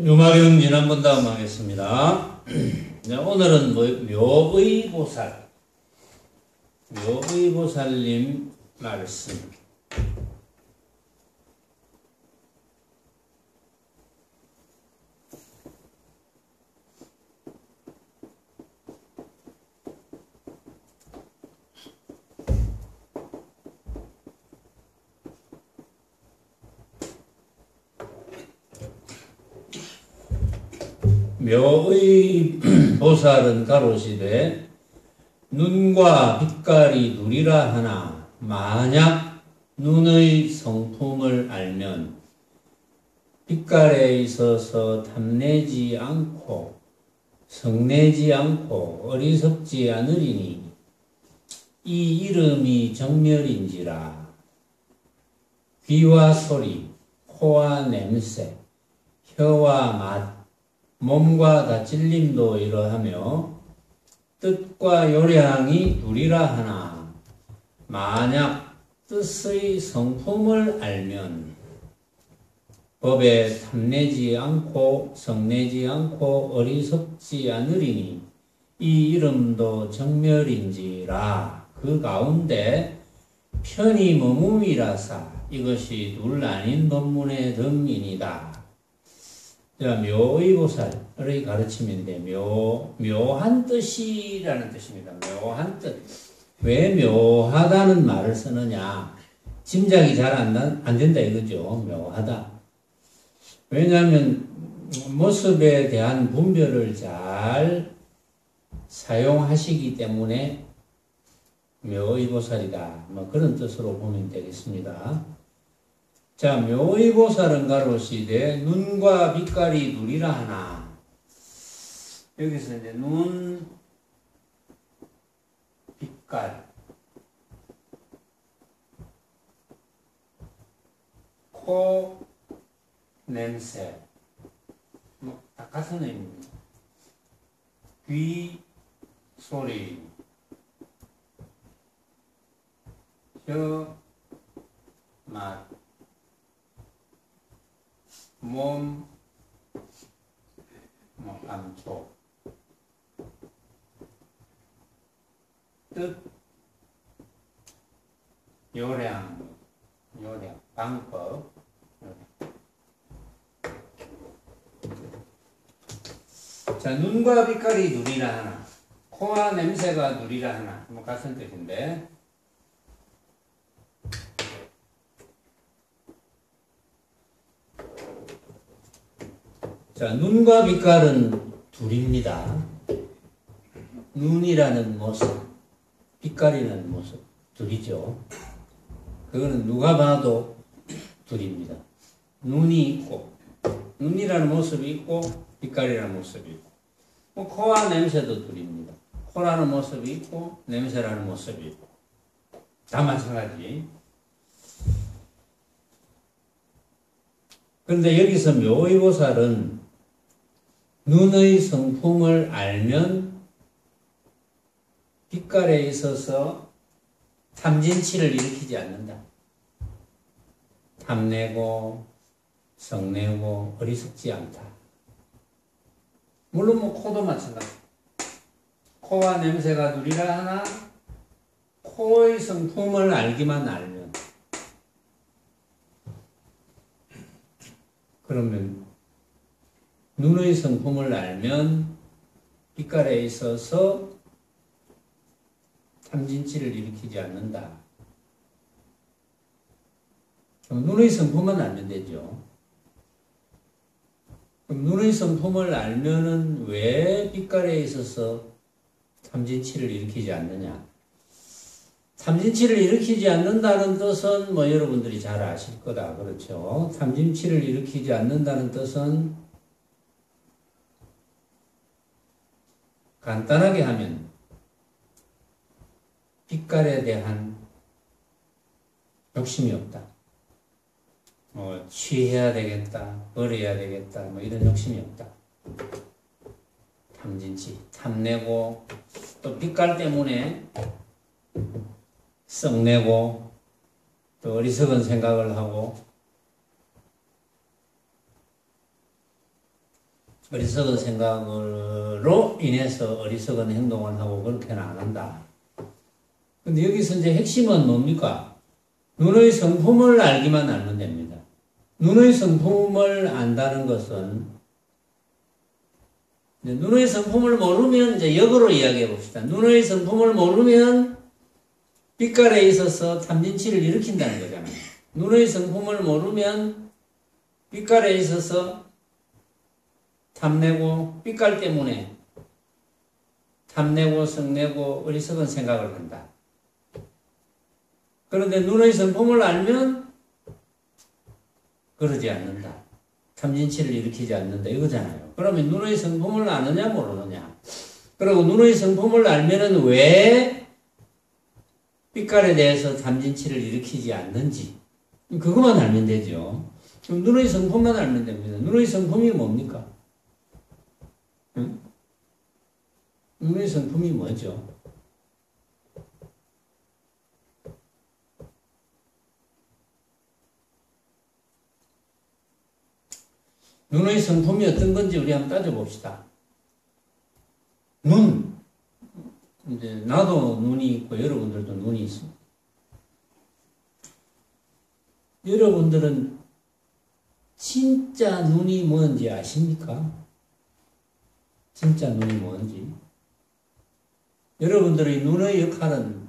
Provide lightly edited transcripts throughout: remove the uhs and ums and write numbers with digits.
유마경 지난번 다음 하겠습니다. 네, 오늘은 묘의보살, 묘의보살님 말씀. 묘의보살은 가로시되 눈과 빛깔이 누리라 하나 만약 눈의 성품을 알면 빛깔에 있어서 탐내지 않고 성내지 않고 어리석지 않으리니 이 이름이 정멸인지라. 귀와 소리, 코와 냄새, 혀와 맛, 몸과 다찔림도 이러하며 뜻과 요량이 두리라 하나 만약 뜻의 성품을 알면 법에 탐내지 않고 성내지 않고 어리석지 않으리니 이 이름도 정멸인지라. 그 가운데 편이 머뭄이라사 이것이 둘 아닌 법문의 덤이니이다. 자, 묘의보살의 가르침인데 묘한 뜻이라는 뜻입니다. 묘한 뜻. 왜 묘하다는 말을 쓰느냐? 짐작이 잘 안 된다 이거죠. 묘하다. 왜냐하면 모습에 대한 분별을 잘 사용하시기 때문에 묘의보살이다. 뭐 그런 뜻으로 보면 되겠습니다. 자, 묘의보살은 가로시되 눈과 빛깔이 누리라 하나. 여기서 이제 눈, 빛깔, 코, 냄새, 뭐 다 같은 의미입니다. 귀, 소리, 혀, 맛, 몸, 감촉, 뜻, 요량, 방법. 자, 눈과 빛깔이 누리라 하나, 코와 냄새가 누리라 하나, 뭐 같은 뜻인데. 자, 눈과 빛깔은 둘입니다. 눈이라는 모습, 빛깔이라는 모습, 둘이죠. 그거는 누가 봐도 둘입니다. 눈이 있고, 눈이라는 모습이 있고, 빛깔이라는 모습이 있고, 코와 냄새도 둘입니다. 코라는 모습이 있고, 냄새라는 모습이 있고, 다 마찬가지. 그런데 여기서 묘의보살은 눈의 성품을 알면 빛깔에 있어서 탐진치를 일으키지 않는다. 탐내고 성내고 어리석지 않다. 물론 코도 마찬가지. 코와 냄새가 누리라 하나 코의 성품을 알기만 알면 그러면 눈의 성품을 알면 빛깔에 있어서 탐진치를 일으키지 않는다. 그럼 눈의 성품만 알면 되죠. 그럼 눈의 성품을 알면은 왜 빛깔에 있어서 탐진치를 일으키지 않느냐? 탐진치를 일으키지 않는다는 뜻은 뭐 여러분들이 잘 아실 거다. 그렇죠? 탐진치를 일으키지 않는다는 뜻은 간단하게 하면 빛깔에 대한 욕심이 없다. 취해야 되겠다, 버려야 되겠다, 뭐 이런 욕심이 없다. 탐진치, 탐내고 또 빛깔 때문에 썩내고 또 어리석은 생각을 하고 어리석은 생각으로 인해서 어리석은 행동을 하고 그렇게는 안 한다. 근데 여기서 이제 핵심은 뭡니까? 눈의 성품을 알기만 알면 됩니다. 눈의 성품을 안다는 것은, 눈의 성품을 모르면 이제 역으로 이야기해 봅시다. 눈의 성품을 모르면 빛깔에 있어서 탐진치를 일으킨다는 거잖아요. 눈의 성품을 모르면 빛깔에 있어서 탐내고, 빛깔 때문에 탐내고 성내고 어리석은 생각을 한다. 그런데 눈의 성품을 알면 그러지 않는다. 탐진치를 일으키지 않는다. 이거잖아요. 그러면 눈의 성품을 아느냐 모르느냐. 그리고 눈의 성품을 알면은 왜 빛깔에 대해서 탐진치를 일으키지 않는지 그것만 알면 되죠. 그럼 눈의 성품만 알면 됩니다. 눈의 성품이 뭡니까? 응? 눈의 성품이 뭐죠? 눈의 성품이 어떤 건지 우리 한번 따져봅시다. 눈. 이제 나도 눈이 있고 여러분들도 눈이 있습니다. 여러분들은 진짜 눈이 뭔지 아십니까? 진짜 눈이 뭔지. 여러분들의 눈의 역할은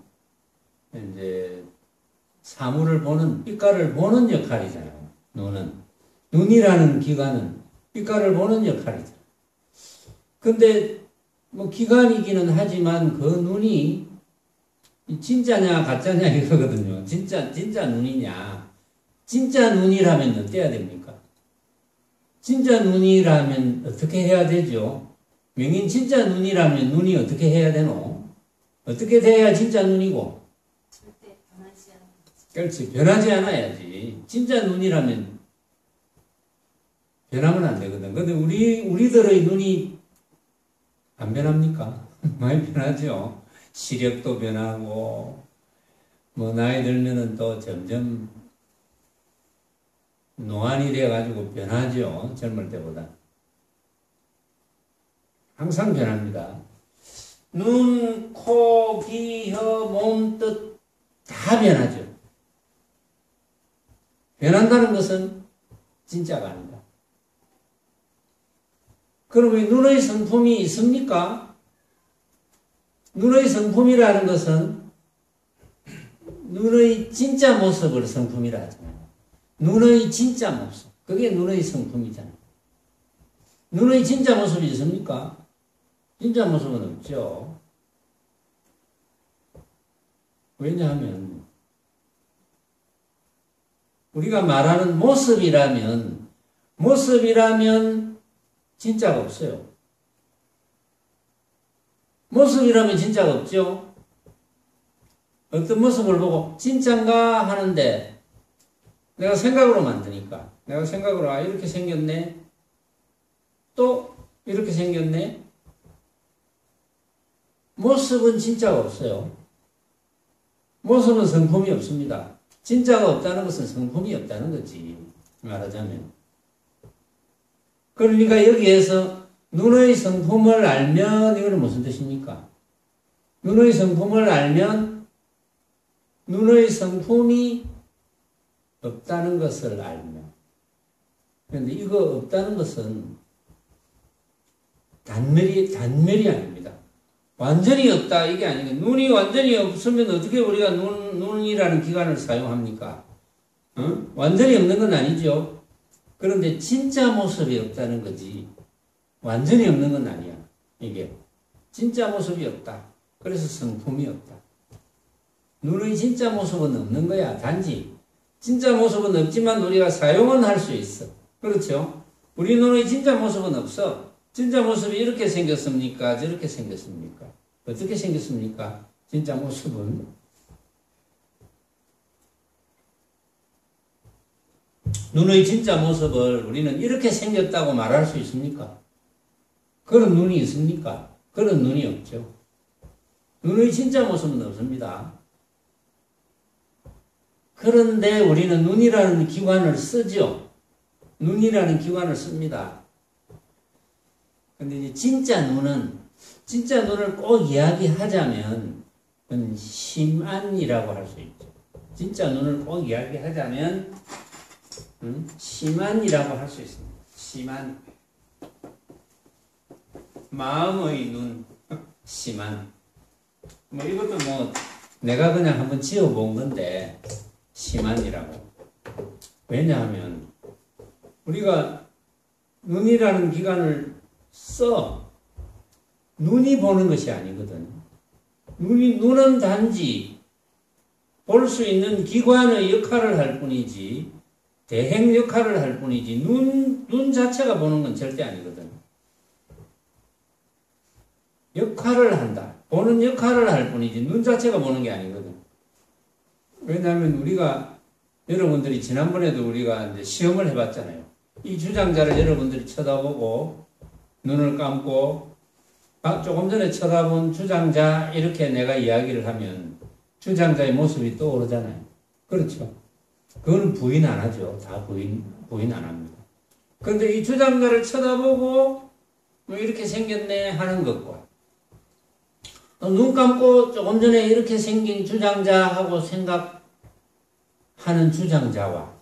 이제 사물을 보는, 빛깔을 보는 역할이잖아요. 눈이라는 기관은 빛깔을 보는 역할이죠. 근데 뭐 기관이기는 하지만 그 눈이 진짜냐 가짜냐 이거거든요. 진짜 눈이냐. 진짜 눈이라면 어때야 됩니까? 진짜 눈이라면 어떻게 해야 되죠? 명인 진짜 눈이라면 눈이 어떻게 해야 되노? 어떻게 돼야 진짜 눈이고? 절대 변하지 않아. 그렇지. 변하지 않아야지. 진짜 눈이라면 변하면 안 되거든. 근데 우리들의 눈이 안 변합니까? 많이 변하죠. 시력도 변하고, 뭐, 나이 들면은 또 점점 노안이 돼가지고 변하죠. 젊을 때보다. 항상 변합니다. 눈, 코, 귀, 혀, 몸, 뜻, 다 변하죠. 변한다는 것은 진짜가 아니다. 그러면 눈의 성품이 있습니까? 눈의 성품이라는 것은 눈의 진짜 모습을 성품이라 하잖아요. 눈의 진짜 모습. 그게 눈의 성품이잖아요. 눈의 진짜 모습이 있습니까? 진짜 모습은 없죠. 왜냐하면 우리가 말하는 모습이라면 진짜가 없어요. 모습이라면 진짜가 없죠. 어떤 모습을 보고 진짠가 하는데 내가 생각으로 만드니까 내가 생각으로 이렇게 생겼네 또 이렇게 생겼네. 모습은 진짜가 없어요. 모습은 성품이 없습니다. 진짜가 없다는 것은 성품이 없다는 거지. 말하자면. 그러니까 여기에서 눈의 성품을 알면 이거는 무슨 뜻입니까? 눈의 성품을 알면 눈의 성품이 없다는 것을 알면. 그런데 이거 없다는 것은 단멸이 아닙니다. 완전히 없다 이게 아니고 눈이 완전히 없으면 어떻게 우리가 눈이라는 기관을 사용합니까? 완전히 없는 건 아니죠. 그런데 진짜 모습이 없다는 거지 완전히 없는 건 아니야. 이게 진짜 모습이 없다. 그래서 성품이 없다. 눈의 진짜 모습은 없는 거야. 단지 진짜 모습은 없지만 우리가 사용은 할 수 있어. 그렇죠? 우리 눈의 진짜 모습은 없어. 진짜 모습이 이렇게 생겼습니까? 저렇게 생겼습니까? 어떻게 생겼습니까? 진짜 모습은 눈의 진짜 모습을 우리는 이렇게 생겼다고 말할 수 있습니까? 그런 눈이 있습니까? 그런 눈이 없죠. 눈의 진짜 모습은 없습니다. 그런데 우리는 눈이라는 기관을 쓰죠. 눈이라는 기관을 씁니다. 근데 이제 진짜 눈을 꼭 이야기하자면 그건 심안이라고 할 수 있죠. 진짜 눈을 꼭 이야기하자면 심안이라고 할 수 있습니다. 심안. 마음의 눈, 심안. 뭐 이것도 뭐 내가 그냥 한번 지어본 건데 심안이라고. 왜냐하면 우리가 눈이라는 기관을 써 눈이 보는 것이 아니거든. 눈은 단지 볼 수 있는 기관의 역할을 할 뿐이지 대행 역할을 할 뿐이지 눈 자체가 보는 건 절대 아니거든. 역할을 한다. 보는 역할을 할 뿐이지 눈 자체가 보는 게 아니거든. 왜냐하면 우리가 여러분들이 지난번에도 우리가 이제 시험을 해봤잖아요. 이 주장자를 여러분들이 쳐다보고 눈을 감고 조금 전에 쳐다본 주장자 이렇게 내가 이야기를 하면 주장자의 모습이 떠오르잖아요. 그렇죠? 그거는 부인 안 하죠. 다 부인 안 합니다. 그런데 이 주장자를 쳐다보고 뭐 이렇게 생겼네 하는 것과 눈 감고 조금 전에 이렇게 생긴 주장자하고 생각하는 주장자와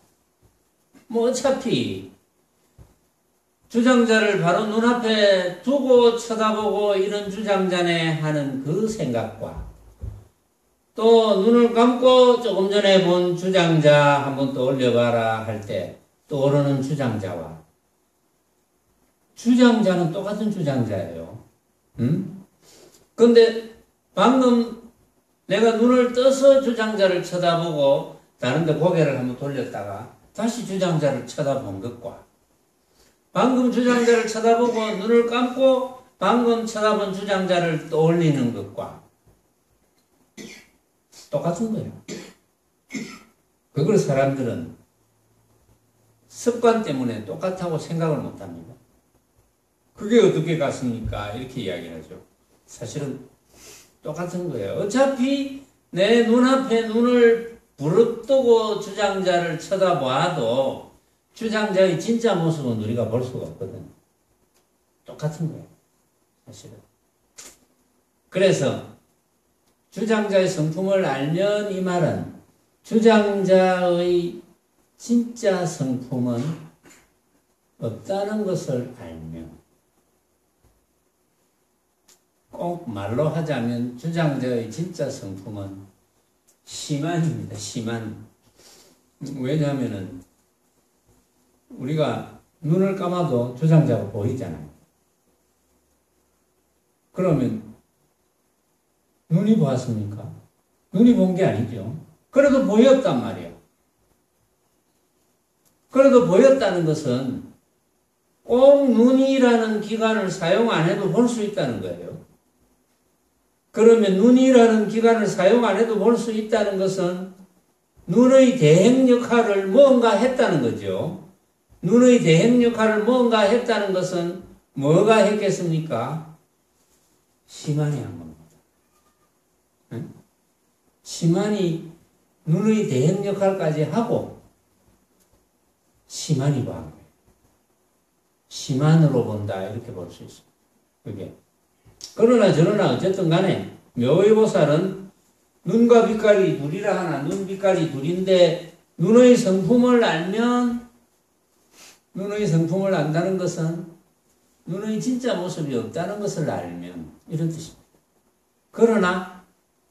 뭐 어차피 주장자를 바로 눈앞에 두고 쳐다보고 이런 주장자네 하는 그 생각과 또 눈을 감고 조금 전에 본 주장자 한번 떠올려봐라 할 때 떠오르는 주장자와 주장자는 똑같은 주장자예요. 근데 방금 내가 눈을 떠서 주장자를 쳐다보고 다른 데 고개를 한번 돌렸다가 다시 주장자를 쳐다본 것과 방금 주장자를 쳐다보고 눈을 감고 방금 쳐다본 주장자를 떠올리는 것과 똑같은 거예요. 그걸 사람들은 습관 때문에 똑같다고 생각을 못합니다. 그게 어떻게 같습니까? 이렇게 이야기하죠. 사실은 똑같은 거예요. 어차피 내 눈앞에 눈을 부릅뜨고 주장자를 쳐다봐도 주장자의 진짜 모습은 우리가 볼 수가 없거든. 똑같은 거예요. 사실은. 그래서 주장자의 성품을 알면 이 말은 주장자의 진짜 성품은 없다는 것을 알면 꼭 말로 하자면 주장자의 진짜 성품은 심안입니다. 심안. 왜냐하면은 우리가 눈을 감아도 주장자가 보이잖아요. 그러면 눈이 보았습니까? 눈이 본 게 아니죠. 그래도 보였단 말이에요. 그래도 보였다는 것은 꼭 눈이라는 기관을 사용 안 해도 볼 수 있다는 거예요. 그러면 눈이라는 기관을 사용 안 해도 볼 수 있다는 것은 눈의 대행 역할을 뭔가 했다는 거죠. 눈의 대행 역할을 뭔가 했다는 것은 뭐가 했겠습니까? 심안이 한 겁니다. 심안이 눈의 대행 역할까지 하고 심안이 봐. 심안으로 본다 이렇게 볼 수 있어요. 그게. 그러나 저러나 어쨌든 간에 묘의보살은 눈과 빛깔이 둘이라 하나 눈 빛깔이 둘인데 눈의 성품을 알면 눈의 성품을 안다는 것은 눈의 진짜 모습이 없다는 것을 알면 이런 뜻입니다. 그러나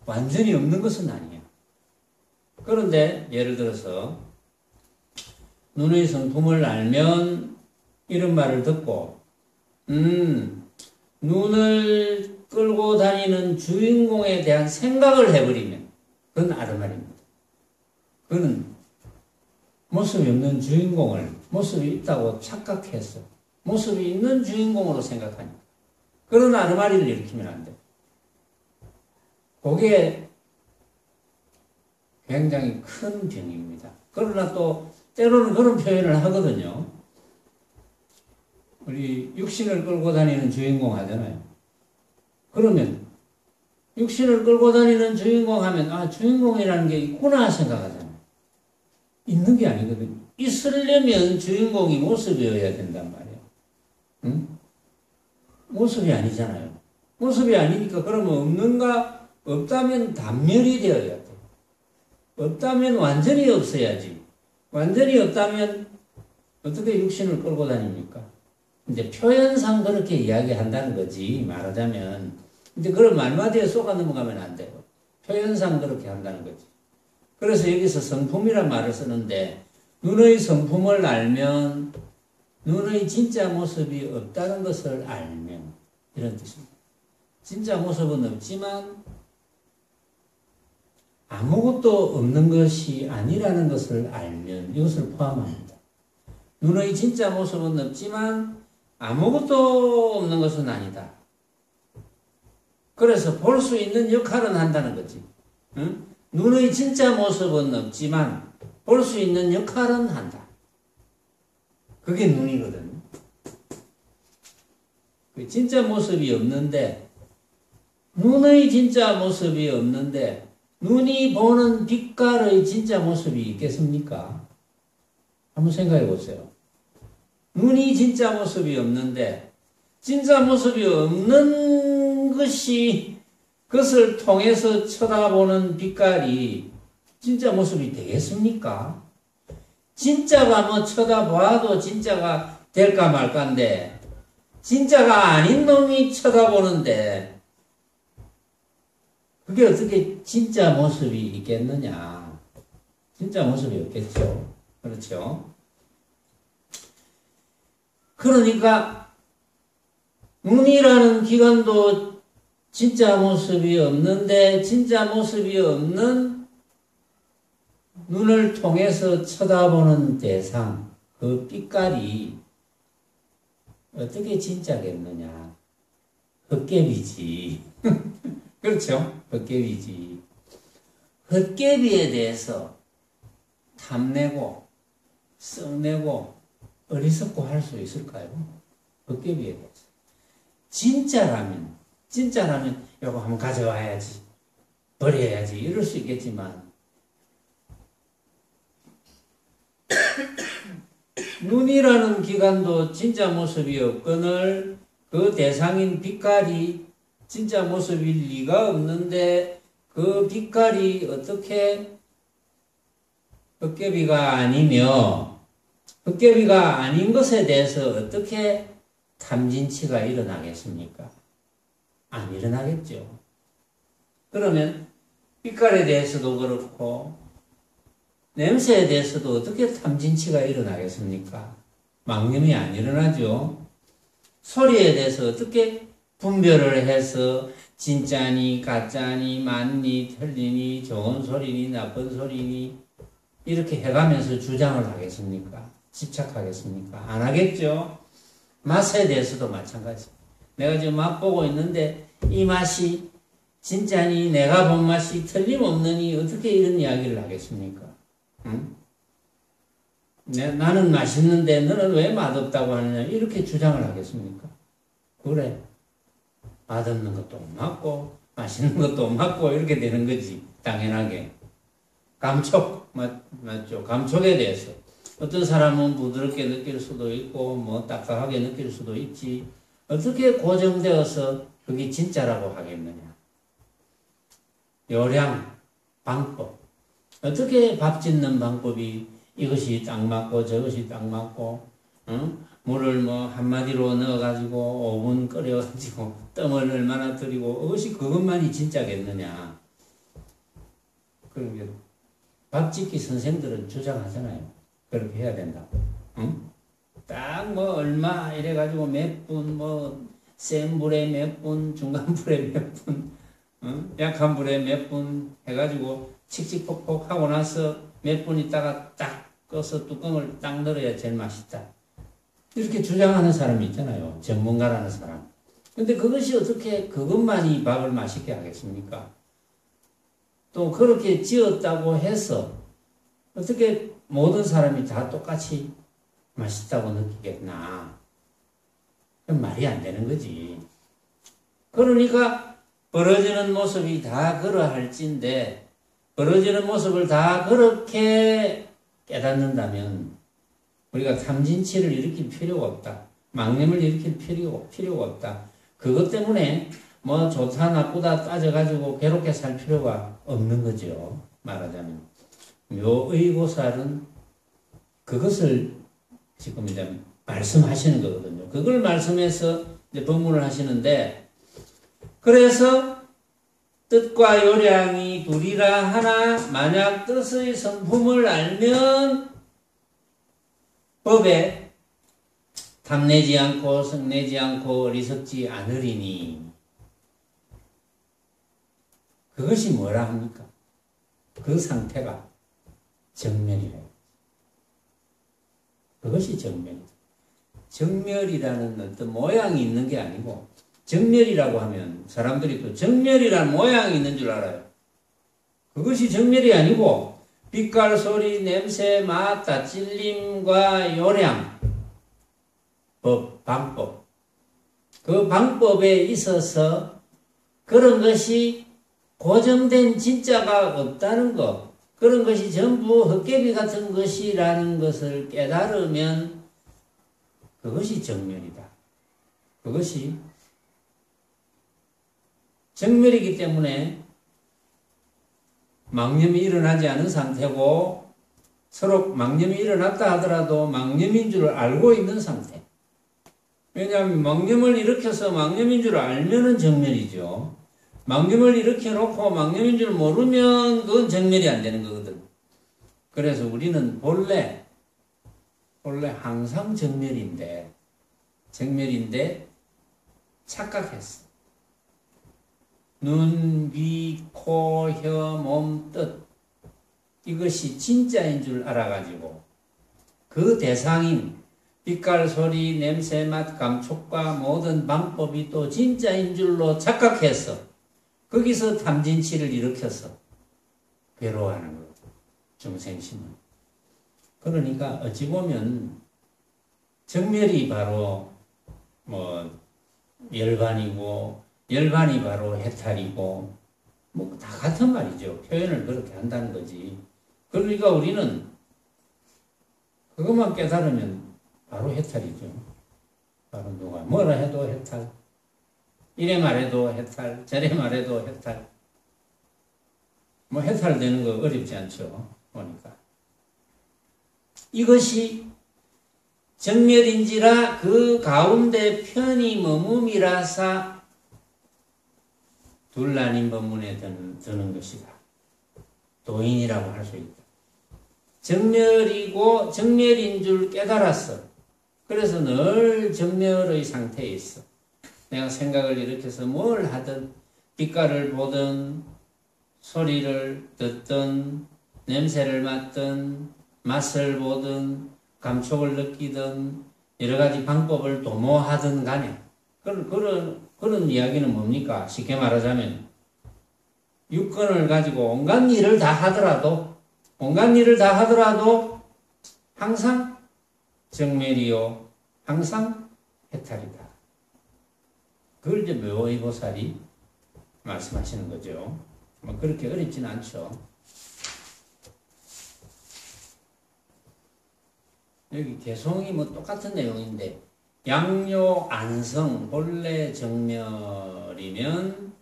완전히 없는 것은 아니에요. 그런데 예를 들어서 눈의 성품을 알면 이런 말을 듣고 눈을 끌고 다니는 주인공에 대한 생각을 해버리면 그건 아르말입니다. 그는 모습이 없는 주인공을 모습이 있다고 착각해서 모습이 있는 주인공으로 생각하니까 그런 아르마리를 일으키면 안 돼요. 그게 굉장히 큰 병입니다. 그러나 또 때로는 그런 표현을 하거든요. 우리 육신을 끌고 다니는 주인공 하잖아요. 그러면 육신을 끌고 다니는 주인공 하면 아 주인공이라는 게 있구나 생각하잖아요. 있는 게 아니거든요. 있으려면 주인공이 모습이어야 된단 말이에요. 응? 모습이 아니잖아요. 모습이 아니니까 그러면 없는가? 없다면 단멸이 되어야 돼. 없다면 완전히 없어야지. 완전히 없다면 어떻게 육신을 끌고 다닙니까? 이제 표현상 그렇게 이야기한다는 거지, 말하자면. 근데 그런 말마디에 쏘가 넘어가면 안 돼요. 표현상 그렇게 한다는 거지. 그래서 여기서 성품이란 말을 쓰는데, 눈의 성품을 알면 눈의 진짜 모습이 없다는 것을 알면, 이런 뜻입니다. 진짜 모습은 없지만 아무것도 없는 것이 아니라는 것을 알면 이것을 포함합니다. 눈의 진짜 모습은 없지만 아무것도 없는 것은 아니다. 그래서 볼 수 있는 역할은 한다는 거지. 응? 눈의 진짜 모습은 없지만 볼 수 있는 역할은 한다. 그게 눈이거든. 진짜 모습이 없는데, 눈의 진짜 모습이 없는데 눈이 보는 빛깔의 진짜 모습이 있겠습니까? 한번 생각해 보세요. 눈이 진짜 모습이 없는데 진짜 모습이 없는 것이 그것을 통해서 쳐다보는 빛깔이 진짜 모습이 되겠습니까? 진짜가 뭐 쳐다봐도 진짜가 될까 말까인데 진짜가 아닌 놈이 쳐다보는데 그게 어떻게 진짜 모습이 있겠느냐? 진짜 모습이 없겠죠. 그렇죠? 그러니까 눈이라는 기관도 진짜 모습이 없는데 진짜 모습이 없는 눈을 통해서 쳐다보는 대상, 그 빛깔이 어떻게 진짜겠느냐? 헛개비지. 그렇죠? 헛개비지. 헛개비에 대해서 탐내고 썩내고 어리석고 할 수 있을까요? 헛개비에 대해서. 진짜라면 이거 한번 가져와야지, 버려야지 이럴 수 있겠지만 눈이라는 기관도 진짜 모습이 없거늘 그 대상인 빛깔이 진짜 모습일 리가 없는데 그 빛깔이 어떻게 헛개비가 아니며 헛개비가 아닌 것에 대해서 어떻게 탐진치가 일어나겠습니까? 안 일어나겠죠. 그러면 빛깔에 대해서도 그렇고 냄새에 대해서도 어떻게 탐진치가 일어나겠습니까? 망념이 안 일어나죠. 소리에 대해서 어떻게 분별을 해서 진짜니 가짜니 맞니 틀리니 좋은 소리니 나쁜 소리니 이렇게 해가면서 주장을 하겠습니까? 집착하겠습니까? 안 하겠죠. 맛에 대해서도 마찬가지입니다. 내가 지금 맛보고 있는데 이 맛이 진짜니 내가 본 맛이 틀림없느니 어떻게 이런 이야기를 하겠습니까? 응? 나는 맛있는데 너는 왜 맛없다고 하느냐 이렇게 주장을 하겠습니까? 그래, 맛없는 것도 맞고 맛있는 것도 맞고 이렇게 되는 거지. 당연하게 맞죠? 감촉에 대해서 어떤 사람은 부드럽게 느낄 수도 있고 뭐 딱딱하게 느낄 수도 있지. 어떻게 고정되어서 그게 진짜라고 하겠느냐? 요량, 방법. 어떻게 밥 짓는 방법이 이것이 딱 맞고 저것이 딱 맞고, 응? 물을 뭐 한마디로 넣어가지고 5분 끓여가지고 뜸을 얼마나 들이고 그것이 그것만이 진짜겠느냐? 그러니까 밥 짓기 선생들은 주장하잖아요. 그렇게 해야 된다고. 응? 딱 뭐 얼마 이래가지고 몇 분 뭐 센 불에 몇 분, 중간 불에 몇 분, 응? 약한 불에 몇 분 해가지고 칙칙폭폭 하고 나서 몇 분 있다가 딱 꺼서 뚜껑을 딱 열어야 제일 맛있다. 이렇게 주장하는 사람이 있잖아요. 전문가라는 사람. 근데 그것이 어떻게 그것만이 밥을 맛있게 하겠습니까? 또 그렇게 지었다고 해서 어떻게 모든 사람이 다 똑같이 맛있다고 느끼겠나? 말이 안 되는 거지. 그러니까 벌어지는 모습이 다 그러할진데 벌어지는 모습을 다 그렇게 깨닫는다면 우리가 탐진치를 일으킬 필요가 없다. 망념을 일으킬 필요가 없다. 그것 때문에 뭐 좋다 나쁘다 따져가지고 괴롭게 살 필요가 없는 거죠. 말하자면 묘의고살은 그것을 지금 이제 말씀하시는 거거든요. 그걸 말씀해서 이제 법문을 하시는데, 그래서 뜻과 요량이 둘이라 하나 만약 뜻의 성품을 알면 법에 탐내지 않고 성내지 않고 어리석지 않으리니, 그것이 뭐라 합니까? 그 상태가 정멸이래요. 그것이 정멸이다. 정멸이라는 어떤 모양이 있는 게 아니고, 정멸이라고 하면 사람들이 또 정멸이라는 모양이 있는 줄 알아요. 그것이 정멸이 아니고 빛깔, 소리, 냄새, 맛, 찔림과 요량, 법, 방법, 그 방법에 있어서 그런 것이 고정된 진짜가 없다는 것, 그런 것이 전부 헛개비 같은 것이라는 것을 깨달으면 그것이 정멸이다. 그것이 정멸이기 때문에 망념이 일어나지 않은 상태고, 서로 망념이 일어났다 하더라도 망념인 줄 알고 있는 상태. 왜냐하면 망념을 일으켜서 망념인 줄 알면은 정멸이죠. 망념을 일으켜 놓고 망념인 줄 모르면 그건 정멸이 안 되는 거거든. 그래서 우리는 본래 항상 정멸인데 착각했어. 눈, 귀, 코, 혀, 몸, 뜻, 이것이 진짜인 줄 알아가지고 그 대상인 빛깔, 소리, 냄새, 맛, 감촉과 모든 방법이 또 진짜인 줄로 착각해서 거기서 탐진치를 일으켜서 괴로워하는 거죠. 중생심은. 그러니까 어찌 보면 정멸이 바로 뭐 열반이고, 열반이 바로 해탈이고, 뭐 다 같은 말이죠. 표현을 그렇게 한다는 거지. 그러니까 우리는 그것만 깨달으면 바로 해탈이죠. 바로 누가 뭐라 해도 해탈, 이래 말해도 해탈, 저래 말해도 해탈. 뭐 해탈되는 거 어렵지 않죠. 보니까 이것이 정멸인지라 그 가운데 편히 머금이라사 둘 나뉜 법문에 드는 것이다. 도인이라고 할 수 있다. 정멸이고 정멸인 줄 깨달았어. 그래서 늘 정멸의 상태에 있어. 내가 생각을 일으켜서 뭘 하든, 빛깔을 보든, 소리를 듣든, 냄새를 맡든, 맛을 보든, 감촉을 느끼든, 여러 가지 방법을 도모하든 간에, 그런 이야기는 뭡니까? 쉽게 말하자면, 육건을 가지고 온갖 일을 다 하더라도, 항상 정멸이요, 항상 해탈이다. 그걸 이제 묘의보살이 말씀하시는 거죠. 뭐 그렇게 어렵지는 않죠. 여기 개송이 뭐 똑같은 내용인데, 양요 안성 본래 정멸이면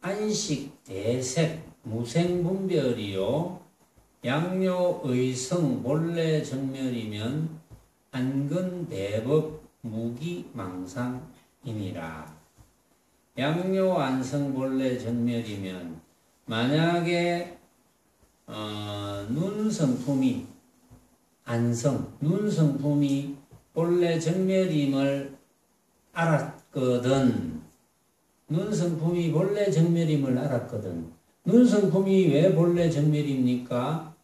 안식 대색 무생분별이요, 양요 의성 본래 정멸이면 안근 대법 무기망상이니라. 양요 안성 본래 정멸이면 만약에 눈성품이 눈성품이 본래 정멸임을 알았거든. 눈성품이 왜 본래 정멸입니까?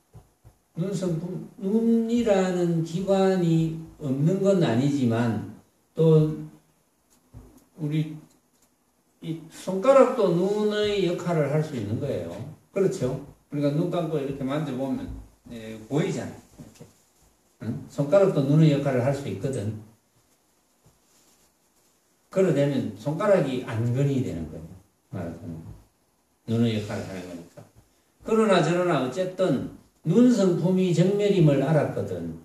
눈이라는 기관이 없는 건 아니지만, 또 우리 이 손가락도 눈의 역할을 할 수 있는 거예요. 그렇죠? 그러니까 눈 감고 이렇게 만져보면 보이잖아요. 이렇게. 응? 손가락도 눈의 역할을 할 수 있거든. 그러되면 손가락이 안근이 되는 거예요. 말하자면 눈의 역할을 하는 거니까. 그러나 저러나 어쨌든 눈성품이 정멸임을 알았거든.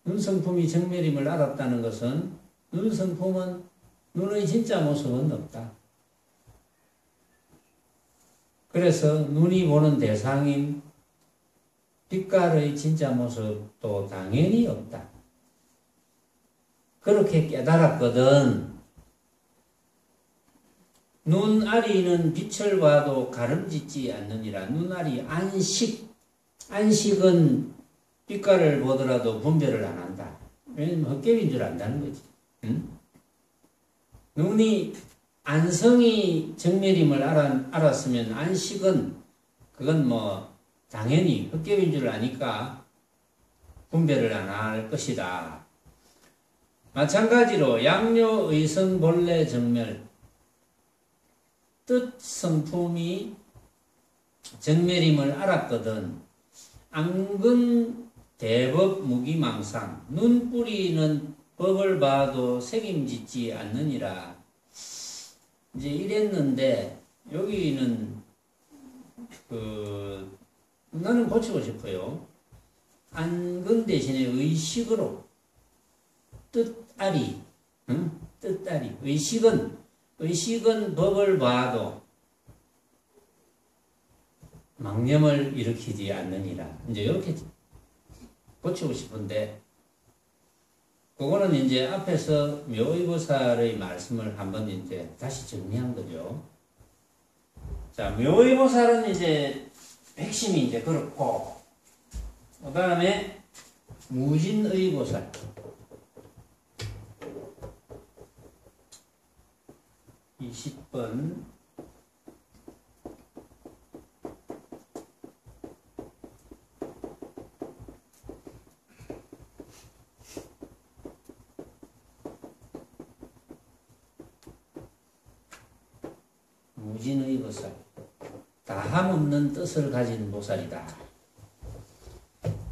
눈성품이 정멸임을 알았다는 것은, 눈성품은 눈의 진짜 모습은 없다. 그래서 눈이 보는 대상인 빛깔의 진짜 모습도 당연히 없다. 그렇게 깨달았거든. 눈알이는 빛을 봐도 가름짓지 않느니라. 눈알이 안식은 빛깔을 보더라도 분별을 안 한다. 왜냐면 헛개비인 줄 안다는 거지. 응? 눈이 안성이 정멸임을 알았으면 안식은 그건 뭐 당연히 헛개비인 줄 아니까 분별을 안 할 것이다. 마찬가지로 양료 의성 본래 정멸 뜻 성품이 정멸임을 알았거든. 안근 대법 무기망상 눈뿌리는 법을 봐도 책임짓지 않느니라. 이제 이랬는데 여기는 나는 고치고 싶어요. 안근 대신에 의식으로 뜻아리, 응? 뜻아리. 의식은 법을 봐도 망념을 일으키지 않느니라. 이제 이렇게 고치고 싶은데, 그거는 이제 앞에서 묘의보살의 말씀을 한번 이제 다시 정리한 거죠. 자, 묘의보살은 이제 핵심이 이제 그렇고, 그 다음에 무진의보살. 20번. 무진의보살. 다함없는 뜻을 가진 보살이다.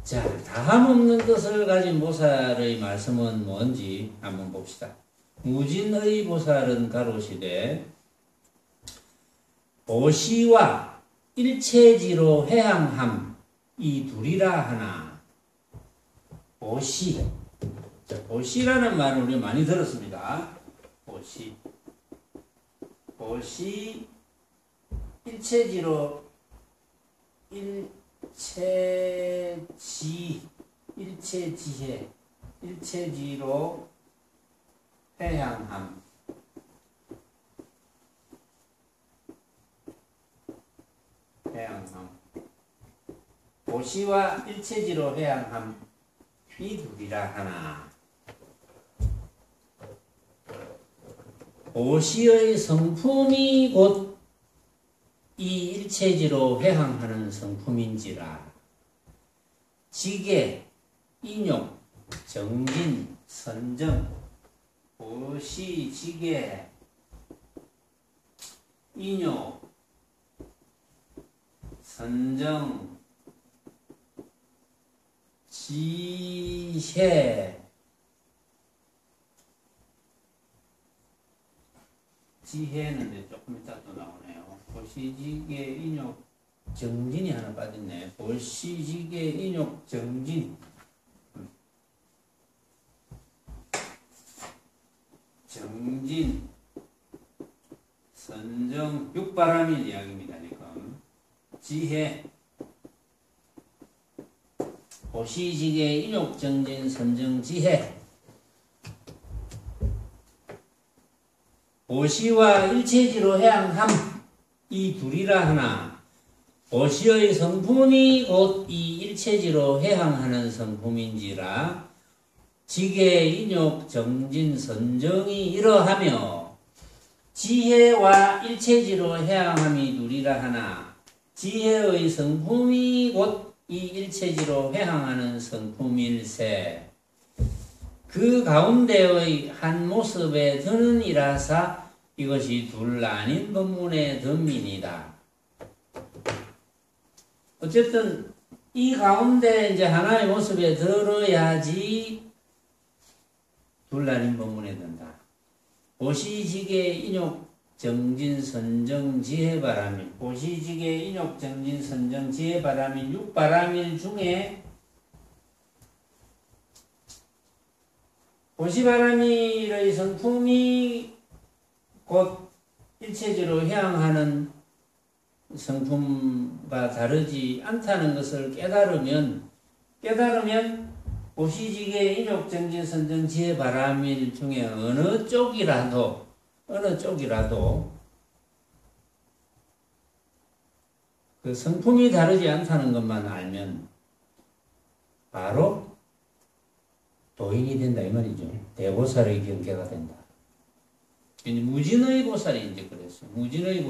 자, 다함없는 뜻을 가진 보살의 말씀은 뭔지 한번 봅시다. 무진의보살은 가로시되 보시와 일체지로 회항함 이 둘이라 하나. 보시. 자, 보시라는 말을 우리 많이 들었습니다. 보시 일체지로 일체지로 회향함. 보시와 일체지로 회향함 이 둘이라 하나. 보시의 성품이 곧 이 일체지로 회항하는 성품인지라. 지계, 인욕, 정진, 선정. 보시, 지계, 인욕, 선정, 지혜. 지혜는 이제 조금 이따 또 나오네요. 보시지계, 인욕, 정진이 하나 빠졌네. 보시지계, 인욕, 정진. 정진, 선정, 육바람인 이야기입니다. 지금 지혜, 보시지계, 인욕, 정진, 선정, 지혜. 보시와 일체지로 회항함 이 둘이라 하나. 보시의 성품이 곧 이 일체지로 회항하는 성품인지라. 지계, 인욕, 정진, 선정이 이러하며 지혜와 일체지로 회항함이 둘이라 하나. 지혜의 성품이 곧 이 일체지로 회항하는 성품일세. 그 가운데의 한 모습에 드는 이라사 이것이 둘 아닌 법문의 덤민이다. 어쨌든 이 가운데 이제 하나의 모습에 들어야지 둘 아닌 법문에 든다. 보시지계, 인욕, 정진, 선정, 지혜바람일. 보시지계, 인욕, 정진, 선정, 지혜바람일. 육바람일 중에 보시바람일의 성품이 곧 일체지로 향하는 성품과 다르지 않다는 것을 깨달으면 보시지계 인욕정진 선정 지혜 바람일 중에 어느 쪽이라도 그 성품이 다르지 않다는 것만 알면 바로 도인이 된다 이 말이죠. 대보살의 경계가 된다. 무진의 보살이 이제 그랬어요. 무진의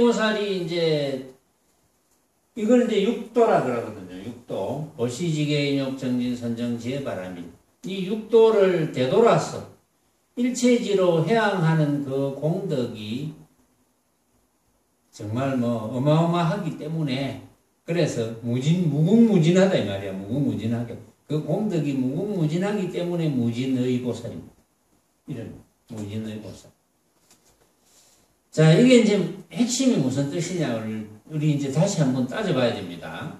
보살이 이제 이걸 이제 육도라 그러거든요. 육도. 보시지계 인욕정진 선정 지혜 바람일. 이 육도를 되돌아서 일체지로 해양하는 그 공덕이 정말 뭐 어마어마하기 때문에 그래서 무궁무진하다 이 말이야. 무궁무진하게. 그 공덕이 무궁무진하기 때문에 무진의 보살입니다. 이런 무진의 보살. 자, 이게 이제 핵심이 무슨 뜻이냐를 우리 이제 다시 한번 따져봐야 됩니다.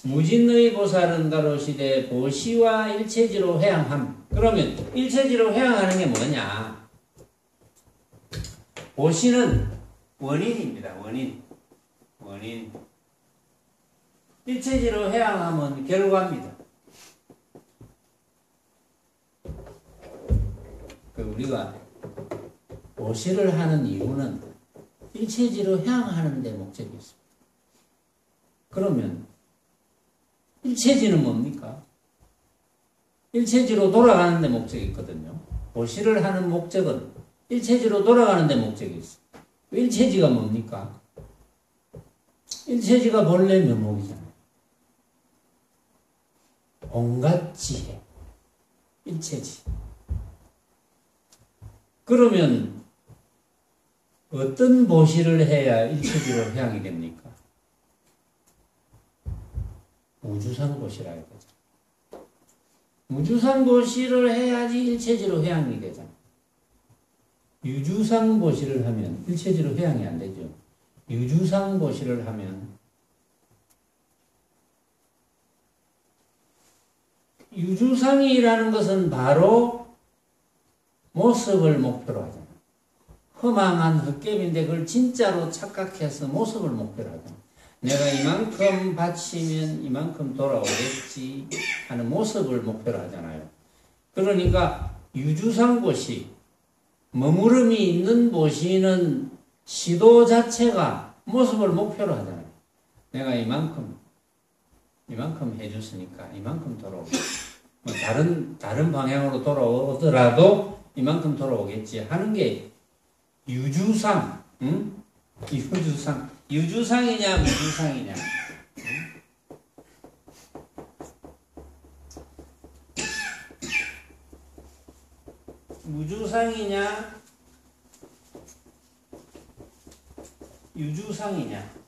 무진의 보살은 가로시되 보시와 일체지로 해양함. 그러면 일체지로 해양하는 게 뭐냐? 보시는 원인입니다. 원인. 일체지로 해양하면 결과입니다. 우리가 보시를 하는 이유는 일체지로 향하는 데 목적이 있습니다. 그러면 일체지는 뭡니까? 일체지로 돌아가는 데 목적이 있거든요. 보시를 하는 목적은 일체지로 돌아가는 데 목적이 있어요. 일체지가 뭡니까? 일체지가 본래 면목이잖아요. 온갖 지혜, 일체지. 그러면 어떤 보시를 해야 일체지로 향이 됩니까? 무주상 보시라 해야죠. 무주상 보시를 해야지 일체지로 향이 되잖아. 유주상 보시를 하면 일체지로 향이 안 되죠. 유주상 보시를 하면 유주상이라는 것은 바로 모습을 목표로 하잖아. 허망한 헛개비인데 그걸 진짜로 착각해서 모습을 목표로 하잖아. 내가 이만큼 바치면 이만큼 돌아오겠지 하는 모습을 목표로 하잖아요. 그러니까 유주상 보시, 머무름이 있는 보시는 시도 자체가 모습을 목표로 하잖아요. 내가 이만큼 해줬으니까 이만큼 돌아오고 뭐 다른 방향으로 돌아오더라도 이만큼 돌아오겠지 하는 게 유주상, 응? 유주상이냐 무주상이냐. 무주상이냐 유주상이냐.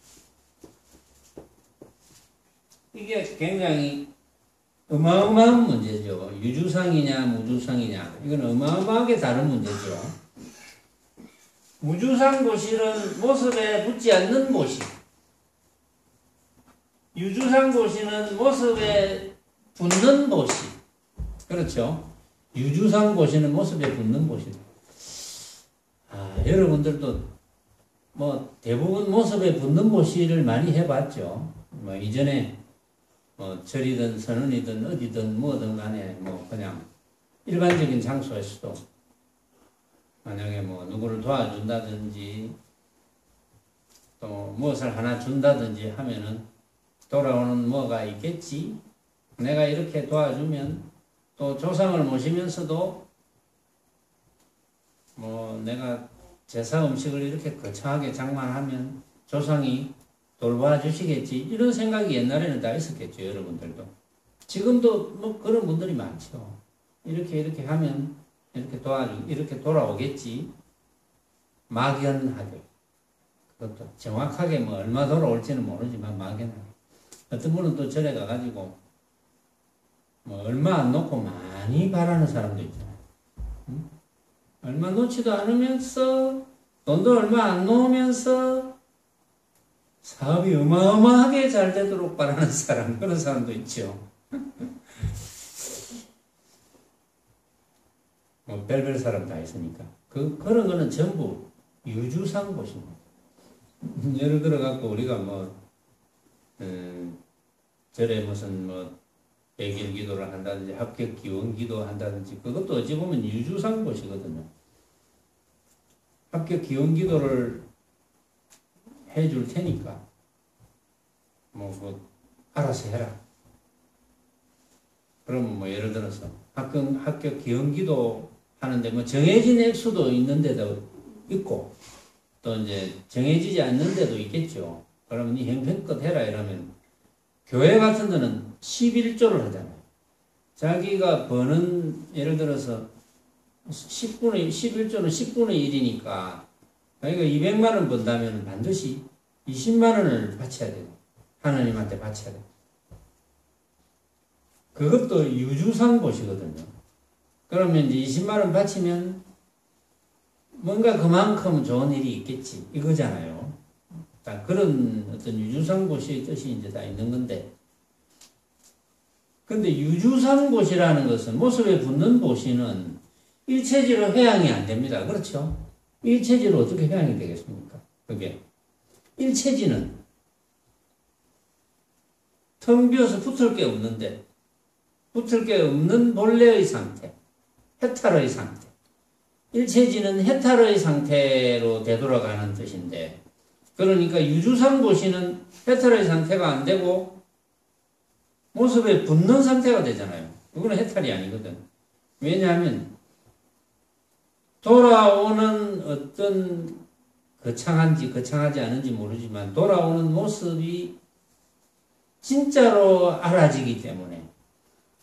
이게 굉장히 어마어마한 문제죠. 유주상이냐 무주상이냐. 이건 어마어마하게 다른 문제죠. 무주상 보시는 모습에 붙지 않는 보시. 유주상 보시는 모습에 붙는 보시. 그렇죠? 유주상 보시는 모습에 붙는 보시. 여러분들도 뭐 대부분 모습에 붙는 보시를 많이 해봤죠. 뭐 이전에 뭐 절이든 선언이든 어디든 뭐든 간에 뭐 그냥 일반적인 장소에서도 만약에 뭐 누구를 도와준다든지 또 무엇을 하나 준다든지 하면은 돌아오는 뭐가 있겠지. 내가 이렇게 도와주면 또 조상을 모시면서도 뭐 내가 제사 음식을 이렇게 거창하게 장만하면 조상이 돌봐주시겠지. 이런 생각이 옛날에는 다 있었겠죠. 여러분들도. 지금도 뭐 그런 분들이 많죠. 이렇게 하면 이렇게 돌아오겠지. 막연하게. 그것도 정확하게 뭐 얼마 돌아올지는 모르지만 막연하게. 어떤 분은 또 절에 가가지고 뭐 얼마 안 놓고 많이 바라는 사람도 있잖아요. 응? 얼마 놓지도 않으면서 돈도 얼마 안 놓으면서 사업이 어마어마하게 잘 되도록 바라는 사람, 그런 사람도 있죠. 뭐 별별 사람 다 있으니까. 그런 거는 전부 유주상 보십니다. 예를 들어 갖고 우리가 절에 무슨 백일 기도를 한다든지 합격 기원 기도 한다든지 그것도 어찌 보면 유주상 보시거든요. 합격 기원 기도를 해줄 테니까 알아서 해라. 그러면 예를 들어서 합격 기원 기도 하는데 정해진 액수도 있는 데도 있고 또 이제 정해지지 않는 데도 있겠죠. 그러면 이 형편껏 해라 이러면 교회 같은 데는 11조를 하잖아요. 자기가 버는 예를 들어서 11조는 10분의 1이니까 자기가 200만 원 번다면 반드시 20만 원을 바쳐야 돼요. 하나님한테 바쳐야 돼요. 그것도 유주상 보시거든요. 그러면 이제 20만 원 바치면 뭔가 그만큼 좋은 일이 있겠지 이거잖아요. 다 그런 어떤 유주상고시의 뜻이 이제 다 있는 건데, 근데 유주상고시라는 것은 모습에 붙는 보시는 일체지로 회양이 안 됩니다. 그렇죠? 일체지로 어떻게 회양이 되겠습니까? 그게 일체지는 텅 비어서 붙을 게 없는데, 붙을 게 없는 본래의 상태, 해탈의 상태. 일체지는 해탈의 상태로 되돌아가는 뜻인데, 그러니까 유주상고시는 해탈의 상태가 안 되고 모습에 붙는 상태가 되잖아요. 그거는 해탈이 아니거든. 왜냐하면 돌아오는 어떤 거창한지 거창하지 않은지 모르지만 돌아오는 모습이 진짜로 알아지기 때문에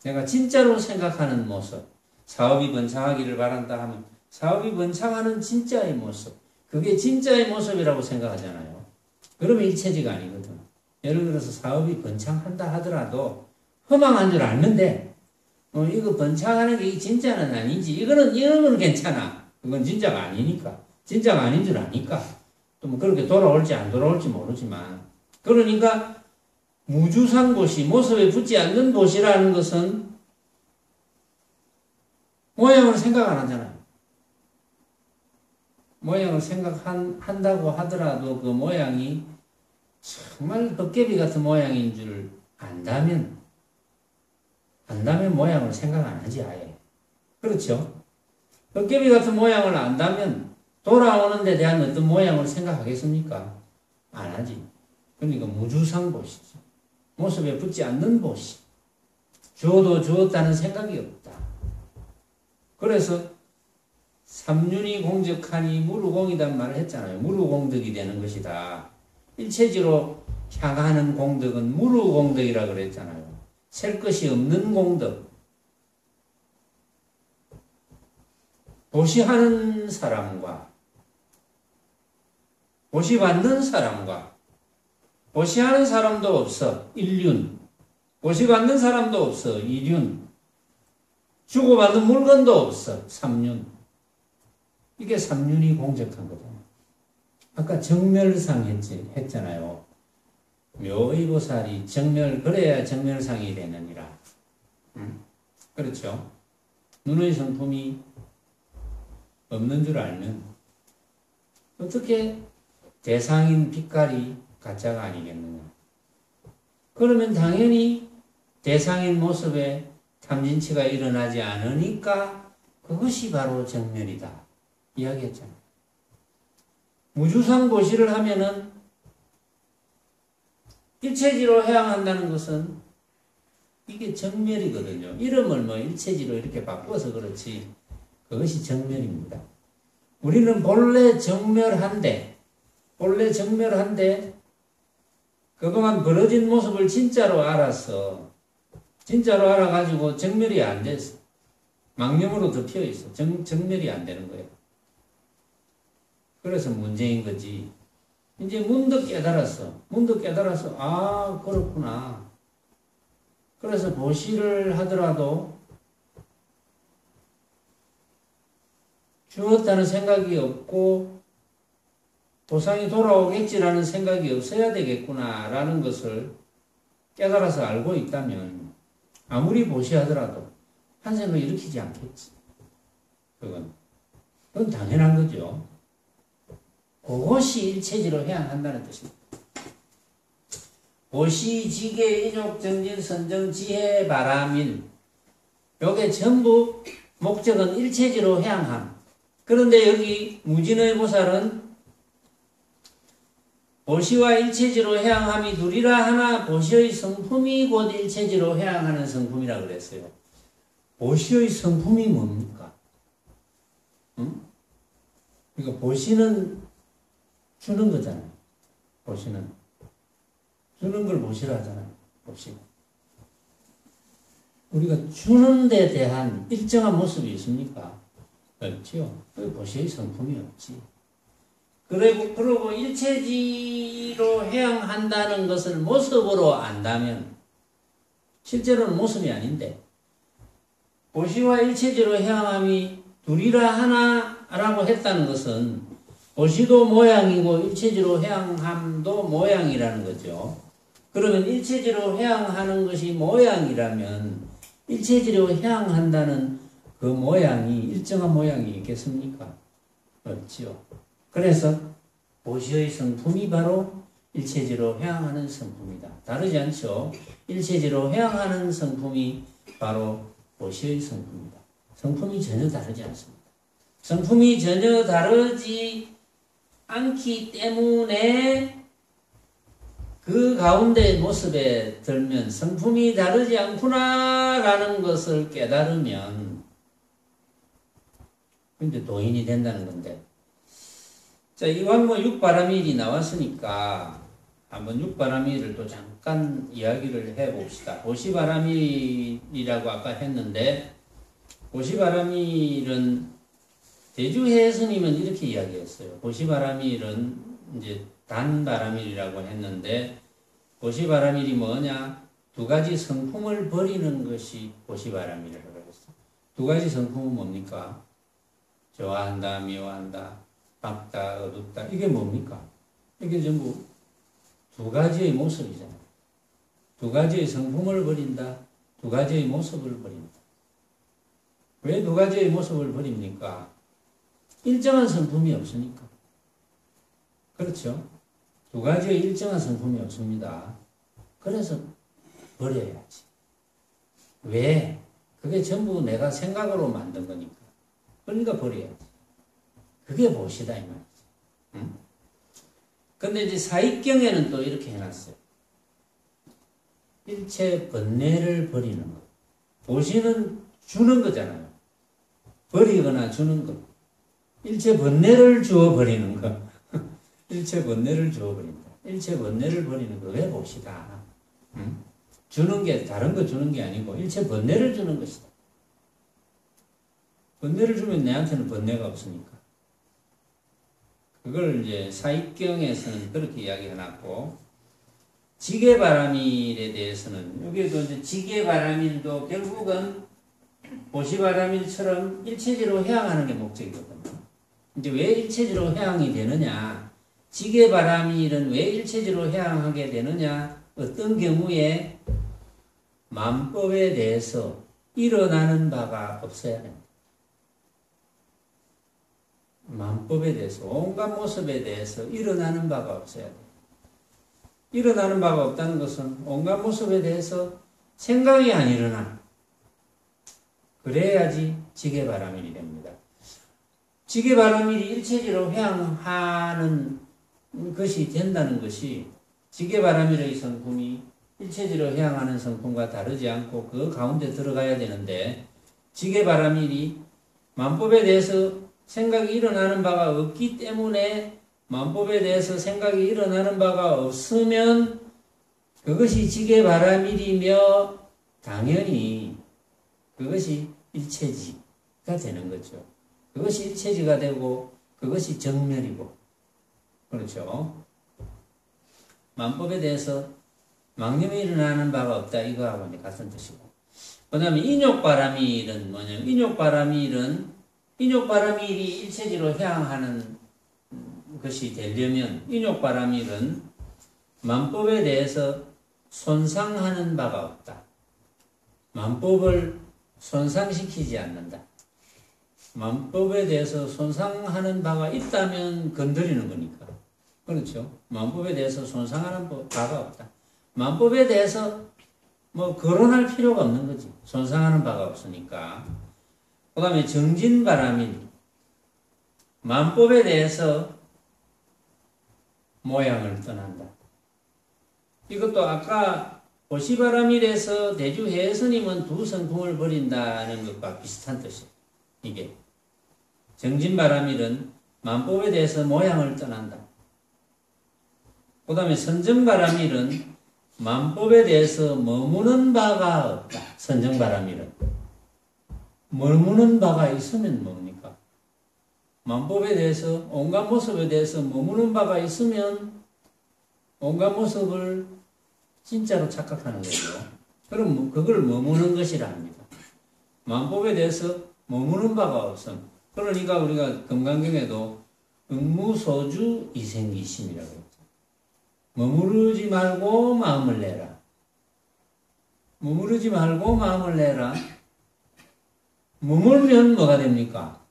내가 진짜로 생각하는 모습, 사업이 번창하기를 바란다 하면 사업이 번창하는 진짜의 모습, 그게 진짜의 모습이라고 생각하잖아요. 그러면 일체지가 아니거든. 예를 들어서 사업이 번창한다 하더라도 허망한 줄 아는데 이거 번창하는 게 진짜는 아니지. 이거는 괜찮아. 그건 진짜가 아니니까. 진짜가 아닌 줄 아니까. 또 그렇게 돌아올지 안 돌아올지 모르지만. 그러니까 무주상고시, 모습에 붙지 않는 고시라는 것은 모양을 생각 안 하잖아요. 모양을 생각한다고 하더라도 그 모양이 정말 헛개비 같은 모양인 줄 안다면 모양을 생각 안 하지 아예. 그렇죠? 헛개비 같은 모양을 안다면 돌아오는 데 대한 어떤 모양을 생각하겠습니까? 안 하지. 그러니까 무주상보시죠. 모습에 붙지 않는 보시. 주어도 주었다는 생각이 없다. 그래서 삼륜이 공적하니 무루공이란 말을 했잖아요. 무루공덕이 되는 것이다. 일체지로 향하는 공덕은 무루공덕이라 그랬잖아요. 셀 것이 없는 공덕. 보시하는 사람과 보시받는 사람과 보시하는 사람도 없어. 일륜. 보시받는 사람도 없어. 이륜. 주고받는 물건도 없어. 삼륜. 이게 삼륜이 공적한 거잖아요. 아까 정멸상 했잖아요. 묘의보살이 그래야 정멸상이 되느니라. 그렇죠? 눈의 성품이 없는 줄 알면 어떻게 대상인 빛깔이 가짜가 아니겠느냐. 그러면 당연히 대상인 모습에 탐진치가 일어나지 않으니까 그것이 바로 정멸이다. 이야기했잖아요. 무주상보시를 하면은 일체지로 해양한다는 것은 이게 정멸이거든요. 이름을 일체지로 이렇게 바꿔서 그렇지 그것이 정멸입니다. 우리는 본래 정멸한데 그동안 벌어진 모습을 진짜로 알아가지고 정멸이 안 됐어. 망념으로 덮여 있어. 정멸이 안 되는 거예요. 그래서 문제인 거지. 이제 문득 깨달았어. 아, 그렇구나. 그래서 보시를 하더라도 주었다는 생각이 없고 보상이 돌아오겠지라는 생각이 없어야 되겠구나라는 것을 깨달아서 알고 있다면 아무리 보시하더라도 한생을 일으키지 않겠지. 그건 그건 당연한 거죠. 그것이 일체지로 해양한다는 뜻입니다. 보시, 지계, 인욕, 정진, 선정, 지혜, 바람인 요게 전부 목적은 일체지로 해양함. 그런데 여기 무진의 보살은 보시와 일체지로 해양함이 둘이라 하나 보시의 성품이 곧 일체지로 해양하는 성품이라고 그랬어요. 보시의 성품이 뭡니까? 응? 그러니까 보시는 주는 거잖아요. 보시는 주는 걸 보시라 하잖아요. 보시. 우리가 주는 데 대한 일정한 모습이 있습니까? 없지요. 보시의 성품이 없지. 그리고 일체지로 해양한다는 것을 모습으로 안다면 실제로는 모습이 아닌데 보시와 일체지로 해양함이 둘이라 하나라고 했다는 것은 보시도 모양이고 일체지로 해양함도 모양이라는 거죠. 그러면 일체지로 해양하는 것이 모양이라면 일체지로 해양한다는 그 모양이 일정한 모양이 있겠습니까? 없지요. 그래서 보시의 성품이 바로 일체지로 해양하는 성품이다. 다르지 않죠? 일체지로 해양하는 성품이 바로 보시의 성품이다. 성품이 전혀 다르지 않습니다. 성품이 전혀 다르지 않기 때문에 그 가운데 모습에 들면 성품이 다르지 않구나라는 것을 깨달으면 근데 도인이 된다는 건데 자, 이왕 뭐 육바라밀이 나왔으니까 한번 육바라밀을 또 잠깐 이야기를 해봅시다. 보시바라밀이라고 아까 했는데 보시바라밀은 대주해 스님은 이렇게 이야기했어요. 보시바라밀은 이제 단바라밀이라고 했는데 보시바라밀이 뭐냐? 두 가지 성품을 버리는 것이 보시바라밀이라고 했어. 두 가지 성품은 뭡니까? 좋아한다, 미워한다, 밝다, 어둡다. 이게 뭡니까? 이게 전부 두 가지의 모습이잖아요. 두 가지의 성품을 버린다. 두 가지의 모습을 버린다. 왜 두 가지의 모습을 버립니까? 일정한 성품이 없으니까. 그렇죠? 두 가지의 일정한 성품이 없습니다. 그래서 버려야지. 왜? 그게 전부 내가 생각으로 만든 거니까. 그러니까 버려야지. 그게 보시다 이 말이지. 응? 근데 이제 사익경에는 또 이렇게 해놨어요. 일체 번뇌를 버리는 것. 보시는 주는 거잖아요. 버리거나 주는 것. 일체 번뇌를 주어 버리는 것. 일체 번뇌를 주어 버린다. 일체 번뇌를 버리는 거. 왜 보시다. 응? 주는 게 다른 거 주는 게 아니고 일체 번뇌를 주는 것이다. 번뇌를 주면 내한테는 번뇌가 없으니까. 그걸 이제 사익경에서는 그렇게 이야기해놨고, 지게바라밀에 대해서는, 여기에도 이제 지게바라밀도 결국은 보시바라밀처럼 일체지로 해양하는 게 목적이거든요. 이제 왜 일체지로 해양이 되느냐? 지게바라밀은 왜 일체지로 해양하게 되느냐? 어떤 경우에 만법에 대해서 일어나는 바가 없어야 됩니다. 만법에 대해서 온갖 모습에 대해서 일어나는 바가 없어야 돼요. 일어나는 바가 없다는 것은 온갖 모습에 대해서 생각이 안 일어나. 그래야지 지게바라밀이 됩니다. 지게바라밀이 일체지로 해양하는 것이 된다는 것이 지게바라밀의 성품이 일체지로 해양하는 성품과 다르지 않고 그 가운데 들어가야 되는데 지게바라밀이 만법에 대해서 생각이 일어나는 바가 없기 때문에 만법에 대해서 생각이 일어나는 바가 없으면 그것이 지게바라밀이며 당연히 그것이 일체지가 되는 거죠. 그것이 일체지가 되고 그것이 정멸이고 그렇죠. 만법에 대해서 망념이 일어나는 바가 없다 이거하고 같은 뜻이고 그 다음에 인욕바라밀은 뭐냐면 인욕바라밀이 일체지로 해양하는 것이 되려면 인욕바라밀은 만법에 대해서 손상하는 바가 없다. 만법을 손상시키지 않는다. 만법에 대해서 손상하는 바가 있다면 건드리는 거니까. 그렇죠? 만법에 대해서 손상하는 바가 없다. 만법에 대해서 뭐 거론할 필요가 없는 거지. 손상하는 바가 없으니까. 그 다음에 정진바람일. 만법에 대해서 모양을 떠난다. 이것도 아까 보시바라밀에서 대주해스님은 두 성품을 버린다는 것과 비슷한 뜻이에요. 이게 정진바라밀은 만법에 대해서 모양을 떠난다. 그 다음에 선정바라밀은 만법에 대해서 머무는 바가 없다. 선정바라밀은 머무는 바가 있으면 뭡니까? 만법에 대해서 온갖 모습에 대해서 머무는 바가 있으면 온갖 모습을 진짜로 착각하는 거죠. 그럼 그걸 머무는 것이라 합니다. 만법에 대해서 머무는 바가 없음. 그러니까 우리가 금강경에도 응무소주 이생기심이라고 했죠. 머무르지 말고 마음을 내라. 머무르지 말고 마음을 내라. 머물면 뭐가 됩니까?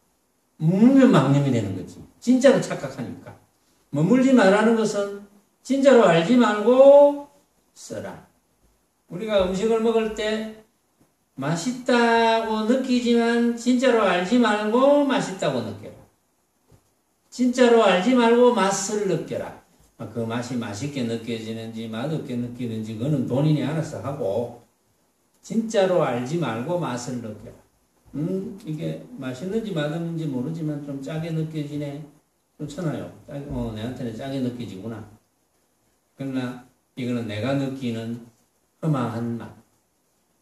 머물면 망념이 되는 거지. 진짜로 착각하니까. 머물지 말라는 것은 진짜로 알지 말고 써라. 우리가 음식을 먹을 때 맛있다고 느끼지만 진짜로 알지 말고 맛있다고 느껴라. 진짜로 알지 말고 맛을 느껴라. 그 맛이 맛있게 느껴지는지 맛없게 느끼는지 그거는 본인이 알아서 하고 진짜로 알지 말고 맛을 느껴라. 이게 맛있는지 맛없는지 모르지만 좀 짜게 느껴지네. 좋잖아요. 내한테는 짜게 느껴지구나. 그러나 이거는 내가 느끼는 허망한 맛.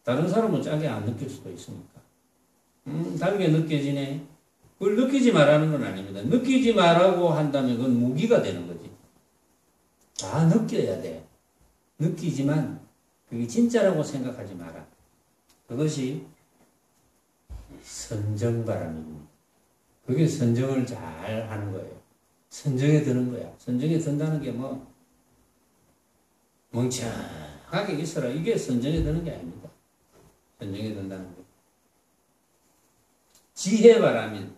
다른 사람은 짜게 안 느낄 수도 있으니까. 달게 느껴지네. 그걸 느끼지 말라는 건 아닙니다. 느끼지 말라고 한다면 그건 무기가 되는 거지. 다 느껴야 돼. 느끼지만 그게 진짜라고 생각하지 마라. 그것이 선정바람입니다. 그게 선정을 잘 하는 거예요. 선정에 드는 거야. 선정에 든다는 게 뭐 멍청하게 있어라. 이게 선정에 드는 게 아닙니다. 선정에 든다는 거. 지혜바람인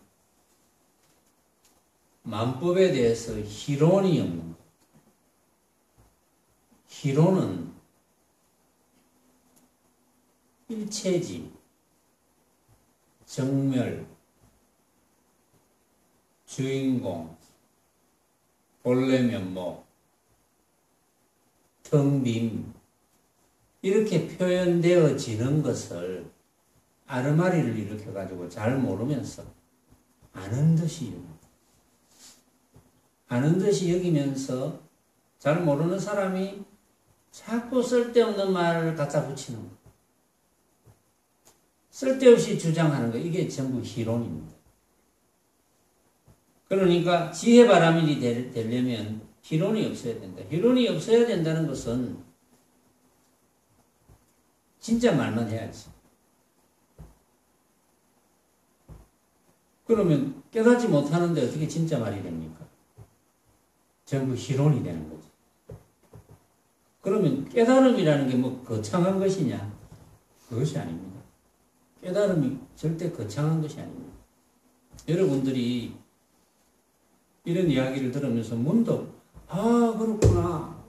만법에 대해서 희론이 없는 것. 희론은 일체지, 정멸, 주인공, 본래 면목, 텅빔 이렇게 표현되어지는 것을 아르마리를 일으켜가지고 잘 모르면서 아는 듯이 여기면서 잘 모르는 사람이 자꾸 쓸데없는 말을 갖다 붙이는 거. 쓸데없이 주장하는 거. 이게 전부 희론입니다. 그러니까 지혜바라밀이 되려면 희론이 없어야 된다. 희론이 없어야 된다는 것은 진짜 말만 해야지. 그러면 깨닫지 못하는데 어떻게 진짜 말이 됩니까? 전부 희론이 되는 거지. 그러면 깨달음이라는 게 뭐 거창한 것이냐? 그것이 아닙니다. 깨달음이 절대 거창한 것이 아닙니다. 여러분들이 이런 이야기를 들으면서 문득 그렇구나.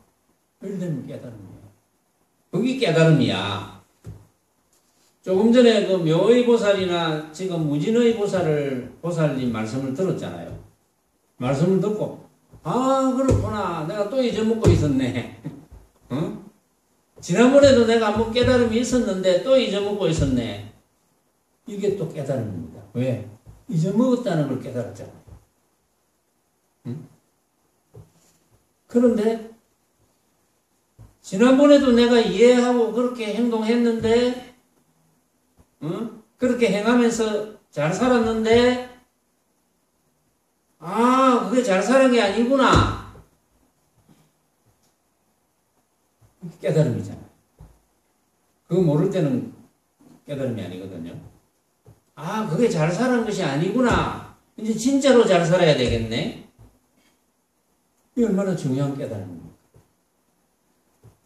이런 데는 깨달음이에요. 그게 깨달음이야. 조금 전에 그 묘의 보살이나 지금 무진의 보살님 말씀을 들었잖아요. 말씀을 듣고 그렇구나. 내가 또 잊어먹고 있었네. 어? 지난번에도 내가 한번 깨달음이 있었는데 또 잊어먹고 있었네. 이게 또 깨달음입니다. 왜? 잊어먹었다는 걸 깨달았잖아요. 응? 그런데 지난번에도 내가 이해하고 그렇게 행동했는데 그렇게 행하면서 잘 살았는데 그게 잘 사는 게 아니구나. 깨달음이잖아요. 그거 모를 때는 깨달음이 아니거든요. 그게 잘 사는 것이 아니구나. 이제 진짜로 잘 살아야 되겠네. 이게 얼마나 중요한 깨달음입니까?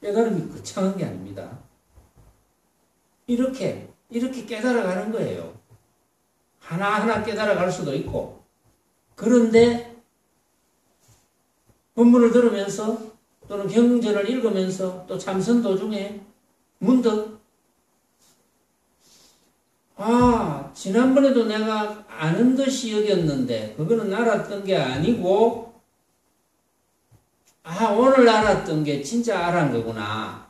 깨달음이 거창한 게 아닙니다. 이렇게 깨달아가는 거예요. 하나하나 깨달아갈 수도 있고, 그런데 본문을 들으면서 또는 경전을 읽으면서 또 참선 도중에 문득 지난번에도 내가 아는 듯이 여겼는데 그거는 알았던 게 아니고 오늘 알았던 게 진짜 알은 거구나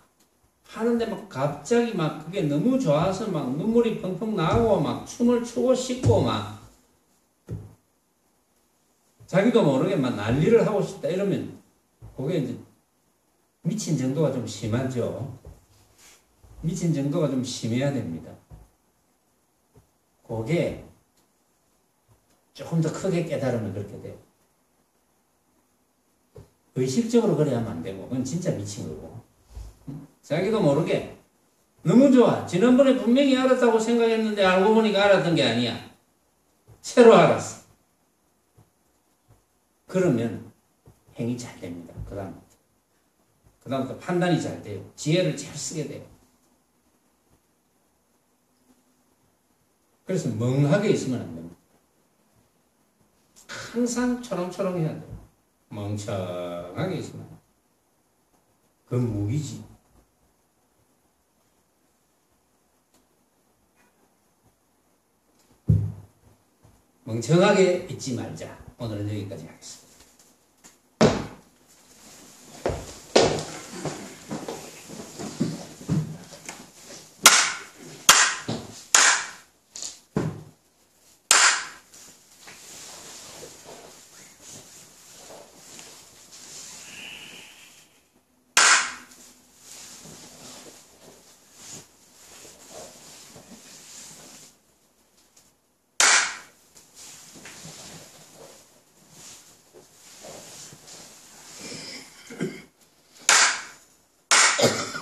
하는데 막 갑자기 막 그게 너무 좋아서 막 눈물이 펑펑 나고 막 춤을 추고 싶고 막 자기도 모르게 막 난리를 하고 싶다 이러면 그게 이제 미친 정도가 좀 심하죠. 미친 정도가 좀 심해야 됩니다. 그게 조금 더 크게 깨달으면 그렇게 돼요. 의식적으로 그래야 하면 안 되고 그건 진짜 미친 거고 자기도 모르게 너무 좋아. 지난번에 분명히 알았다고 생각했는데 알고 보니까 알았던 게 아니야. 새로 알았어. 그러면 행위 잘 됩니다. 그 다음부터 판단이 잘 돼요. 지혜를 잘 쓰게 돼요. 그래서 멍하게 있으면 안 됩니다. 항상 초롱초롱해야 돼요. 멍청하게 있으면 안 돼요. 그건 무기지. 멍청하게 있지 말자. 오늘은 여기까지 하겠습니다.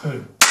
헐.